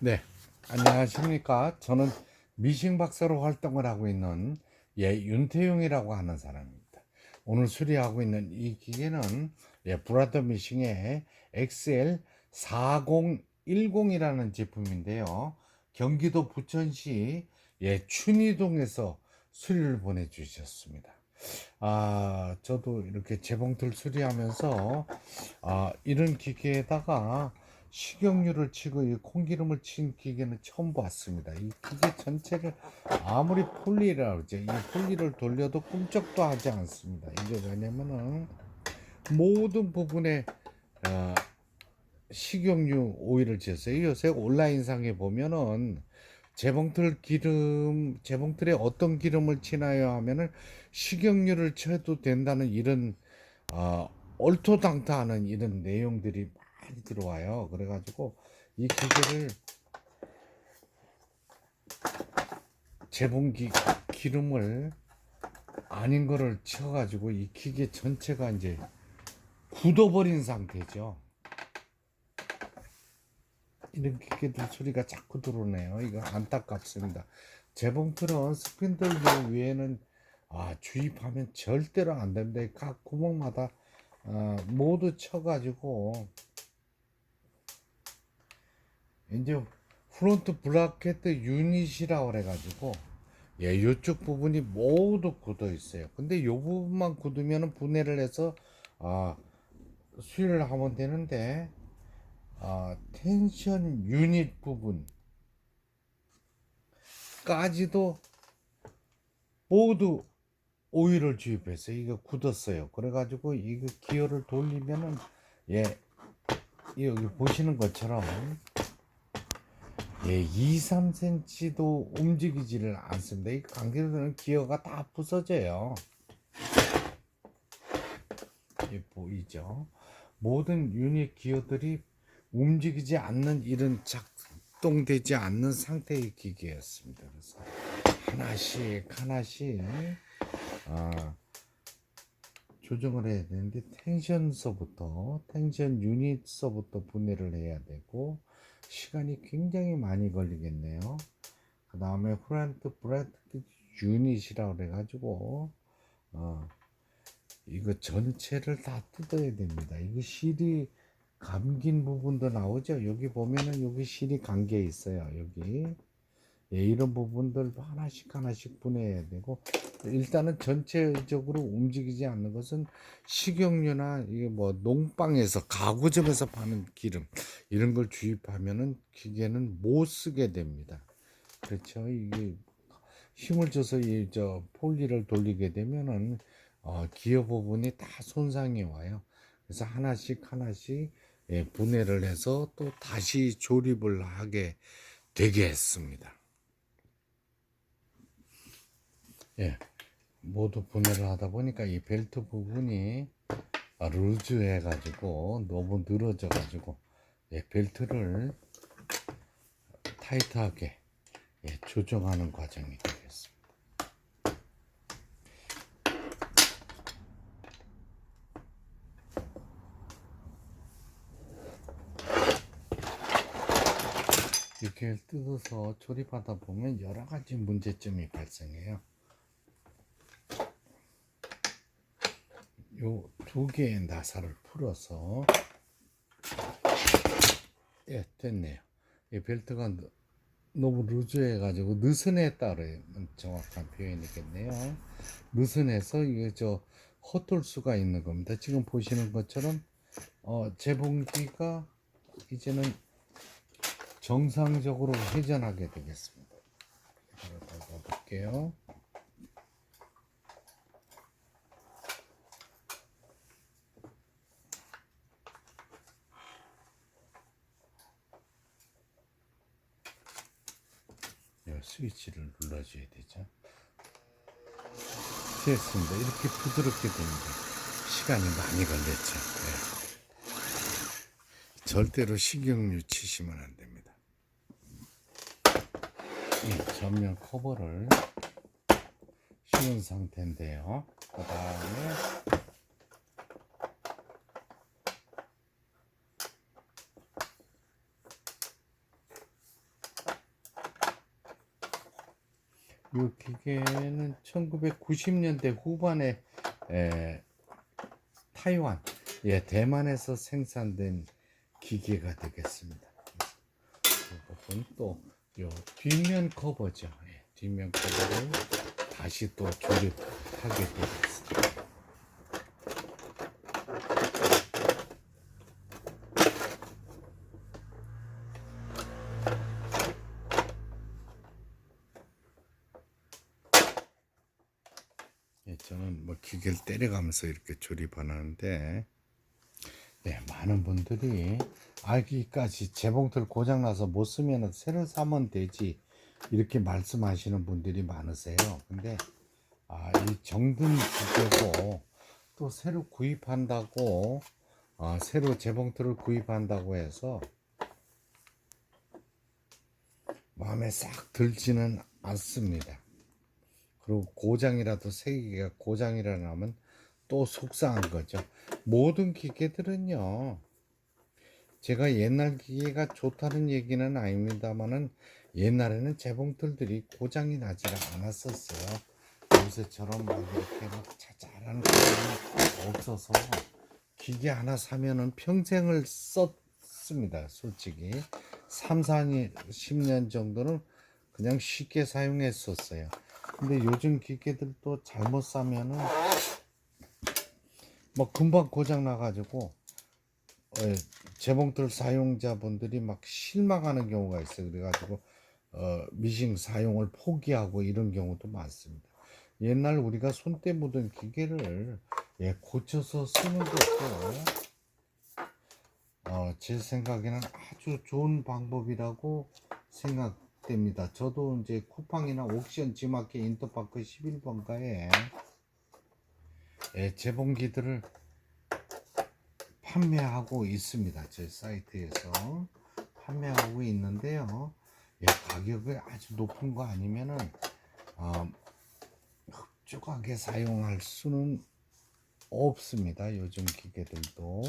네, 안녕하십니까. 저는 미싱 박사로 활동을 하고 있는 윤태용이라고 하는 사람입니다. 오늘 수리하고 있는 이 기계는 브라더 미싱의 XL4010이라는 제품인데요. 경기도 부천시 춘희동에서 수리를 보내주셨습니다. 저도 이렇게 재봉틀 수리하면서 이런 기계에다가 식용유를 치고 이 콩기름을 친 기계는 처음 봤습니다. 이 기계 전체를 아무리 폴리라고 그러죠. 이 폴리를 돌려도 꿈쩍도 하지 않습니다. 이게 왜냐면은 모든 부분에 어, 식용유 오일을 쳤어요. 요새 온라인상에 보면은 재봉틀에 어떤 기름을 치나요 하면은 식용유를 쳐도 된다는 이런 어, 얼토당토하는 이런 내용들이 많이 들어와요. 그래가지고 이 기계를 재봉기 기름을 아닌 거를 쳐가지고 이 기계 전체가 이제 굳어버린 상태죠. 이런 기계들 소리가 자꾸 들어오네요. 이거 안타깝습니다. 재봉틀은 스핀들류 위에는 주입하면 절대로 안 됩니다. 각 구멍마다 모두 쳐가지고 이제 프론트 브라켓 유닛이라고 그래가지고 이쪽 부분이 모두 굳어 있어요. 근데 이 부분만 굳으면 분해를 해서 수리를 하면 되는데 텐션 유닛 부분까지도 모두 오일을 주입했어요. 이거 굳었어요. 그래가지고 이거 기어를 돌리면은 예 여기 보시는 것처럼 2, 3cm도 움직이지를 않습니다. 이 관계되는 기어가 다 부서져요. 보이죠? 모든 유닛 기어들이 움직이지 않는 이런 작동되지 않는 상태의 기계였습니다. 그래서 하나씩 조정을 해야 되는데 텐션 유닛서부터 분해를 해야 되고 시간이 굉장히 많이 걸리겠네요. 그 다음에 프론트 브레이크 유닛이라고 그래가지고 이거 전체를 다 뜯어야 됩니다. 이거 실이 감긴 부분도 나오죠. 여기 보면은 여기 실이 감겨 있어요. 여기 이런 부분들 하나씩 분해해야 되고 일단은 전체적으로 움직이지 않는 것은 식용유나 이게 뭐 농방에서 가구점에서 파는 기름 이런 걸 주입하면은 기계는 못 쓰게 됩니다. 그렇죠. 이게 힘을 줘서 이 폴리를 돌리게 되면은 기어 부분이 다 손상이 와요. 그래서 하나씩 분해를 해서 또 다시 조립을 하게 되게 했습니다. 모두 분해를 하다 보니까 이 벨트 부분이 루즈해 가지고 너무 늘어져 가지고 벨트를 타이트하게 조정하는 과정이 되겠습니다. 이렇게 뜯어서 조립하다 보면 여러 가지 문제점이 발생해요. 요 두 개의 나사를 풀어서 됐네요. 이 벨트가 너무 루즈해 가지고 느슨했다 그러면 정확한 표현이겠네요. 느슨해서 이게 헛돌 수가 있는 겁니다. 지금 보시는 것처럼 재봉기가 이제는 정상적으로 회전하게 되겠습니다. 바로 볼게요. 스위치를 눌러줘야 되죠. 됐습니다. 이렇게 부드럽게 됩니다. 시간이 많이 걸렸죠. 절대로 식용유 치시면 안 됩니다. 이 전면 커버를 씌운 상태인데요. 그 다음에 이 기계는 1990년대 후반에 에, 타이완, 대만에서 생산된 기계가 되겠습니다. 이것은 또요 뒷면 커버죠. 뒷면 커버를 다시 또 조립하게 되겠습니다. 저는 뭐 기계를 때려가면서 이렇게 조립하는데, 많은 분들이 알기까지 재봉틀 고장나서 못 쓰면 새로 사면 되지 이렇게 말씀하시는 분들이 많으세요. 근데 이 정든 기계고 또 새로 구입한다고 새로 재봉틀을 구입한다고 해서 마음에 싹 들지는 않습니다. 그리고 고장이라도 세 개가 고장이라 하면 또 속상한 거죠. 모든 기계들은요, 제가 옛날 기계가 좋다는 얘기는 아닙니다만은 옛날에는 재봉틀들이 고장이 나지가 않았었어요. 요새처럼 막 이렇게 막 자잘한 고장이 없어서 기계 하나 사면은 평생을 썼습니다. 솔직히 3, 4년, 10년 정도는 그냥 쉽게 사용했었어요. 근데 요즘 기계들도 잘못 사면은 뭐 금방 고장 나가지고 재봉틀 사용자분들이 막 실망하는 경우가 있어요. 그래가지고 미싱 사용을 포기하고 이런 경우도 많습니다. 옛날 우리가 손때 묻은 기계를 고쳐서 쓰는 것도 제 생각에는 아주 좋은 방법이라고 생각됩니다. 저도 이제 쿠팡이나 옥션 지마켓 인터파크 11번가에 재봉기들을 판매하고 있습니다. 제 사이트에서 판매하고 있는데요. 가격이 아주 높은 거 아니면은 흡족하게 사용할 수는 없습니다. 요즘 기계들도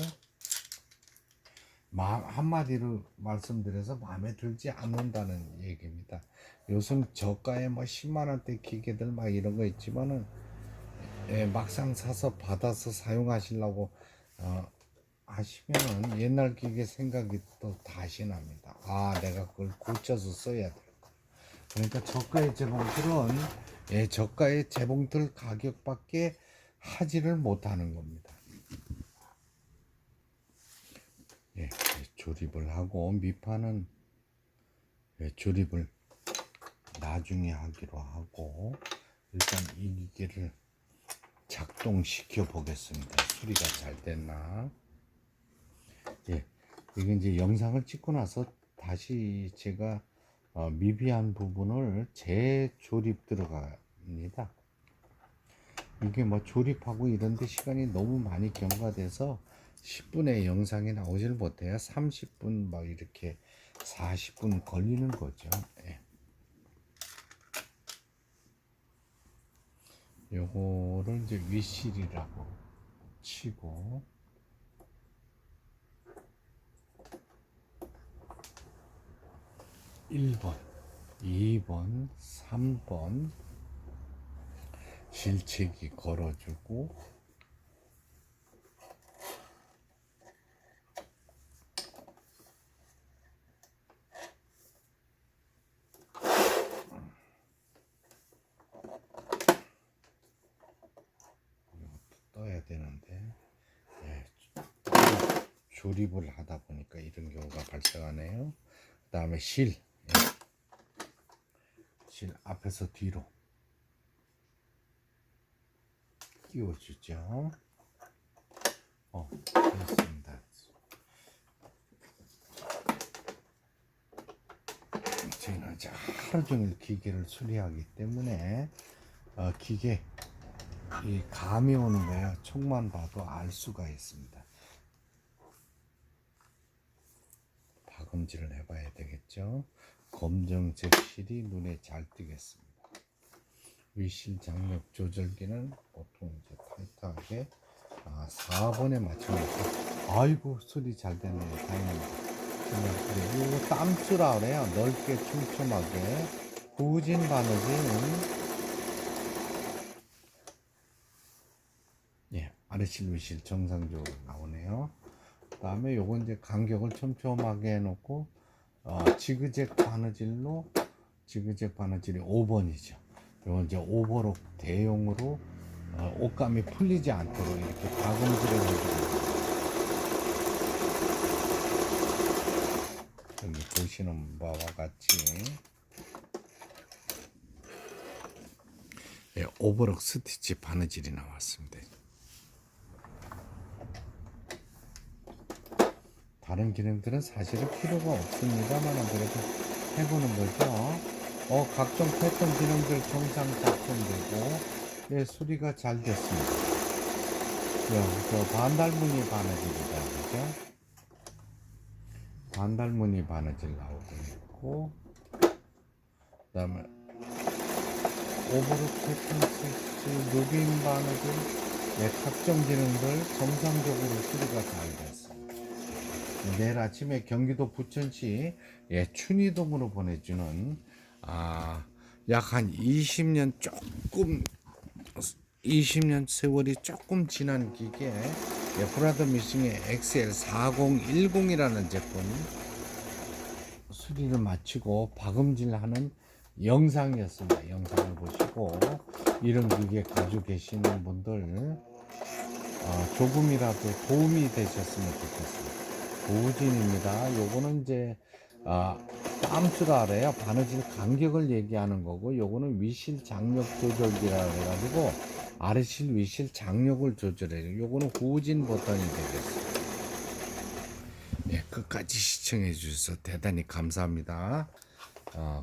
한마디로 말씀드려서 마음에 들지 않는다는 얘기입니다. 요즘 저가에 뭐 10만원대 기계들 막 이런 거 있지만은 막상 사서 받아서 사용하시려고 하시면은 옛날 기계 생각이 또 다시 납니다. 내가 그걸 고쳐서 써야 돼. 그러니까 저가의 재봉틀은 저가의 재봉틀 가격밖에 하지를 못하는 겁니다. 조립을 하고 밑판은 조립을 나중에 하기로 하고 일단 이 기계를 작동시켜 보겠습니다. 수리가 잘 됐나? 이게 이제 영상을 찍고 나서 다시 제가 미비한 부분을 재조립 들어갑니다. 이게 뭐 조립하고 이런데 시간이 너무 많이 경과돼서 10분의 영상이 나오질 못해요. 30분 막 이렇게 40분 걸리는 거죠. 요거를 이제 위실이라고 치고 1번, 2번, 3번 실체기 걸어주고 떠야 되는데 조립을 하다 보니까 이런 경우가 발생하네요. 그 다음에 실 앞에서 뒤로 끼워주죠. 됐습니다. 저희는 이제 하루 종일 기계를 수리하기 때문에 기계 이 감이 오는 거예요. 촉만 봐도 알 수가 있습니다. 박음질을 해봐야 되겠죠. 검정색 실이 눈에 잘 띄겠습니다. 위실 장력 조절기는 보통 이제 타이트하게 4번에 맞춰놓고 아이고 소리 잘 되네요. 다행입니다. 그리고 땀수라 그래요. 넓게 촘촘하게 후진 바느질. 예, 아래실 위실 정상적으로 나오네요. 그다음에 요건 이제 간격을 촘촘하게 해놓고 지그재그 바느질로, 지그재그 바느질이 5번이죠. 요건 이제 오버록 대용으로 옷감이 풀리지 않도록 이렇게 박음질을 해줍니다. 여기 보시는 바와 같이 예, 오버록 스티치 바느질이 나왔습니다. 다른 기능들은 사실은 필요가 없습니다만 그래도 해보는 거죠. 각종 패턴 기능들 정상 작동되고 예, 수리가 잘 됐습니다. 저 반달무늬 바느질이다, 그죠? 반달무늬 바느질 나오고 있고, 그 다음에 오버룩 패턴 스티치, 누빔 바느질, 네, 각종 기능들 정상적으로 수리가 잘 됐습니다. 내일 아침에 경기도 부천시 예, 춘희동으로 보내주는 약 한 20년 세월이 조금 지난 기계 예, 브라더 미싱의 XL4010이라는 제품 수리를 마치고 박음질하는 영상이었습니다. 영상을 보시고 이런 기계 가지고 계시는 분들 조금이라도 도움이 되셨으면 좋겠습니다. 우진입니다. 요거는 이제 땀수라 그래요. 바느질 간격을 얘기하는 거고, 요거는 위실 장력 조절기라 해가지고 아래실 위실 장력을 조절해요. 요거는 후진 버튼이 되겠습니다. 예, 끝까지 시청해 주셔서 대단히 감사합니다.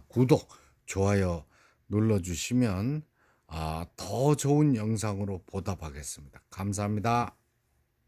구독, 좋아요 눌러주시면 더 좋은 영상으로 보답하겠습니다. 감사합니다.